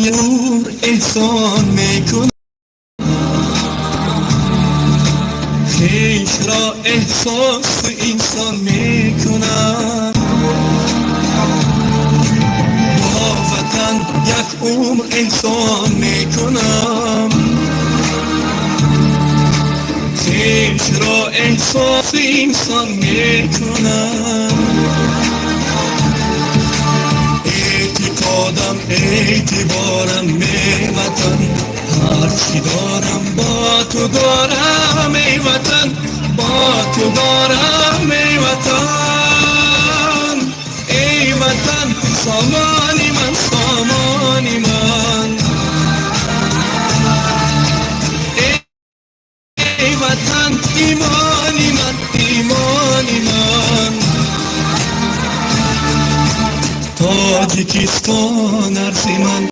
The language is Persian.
یور احسان میکنم، خویش را احساس انسان میکنم. با وطن یک عمر احسان میکنم، خویش را احساس انسان میکنم. اعتقادم اعتبارم می وطن، هرچی دارم با تو دارم ای وطن، با تو دارم ای وطن. ای وطن سامانی من، سامانی من. ای وطن ایمانی من، ایمانی من. تاجیکستان ارز من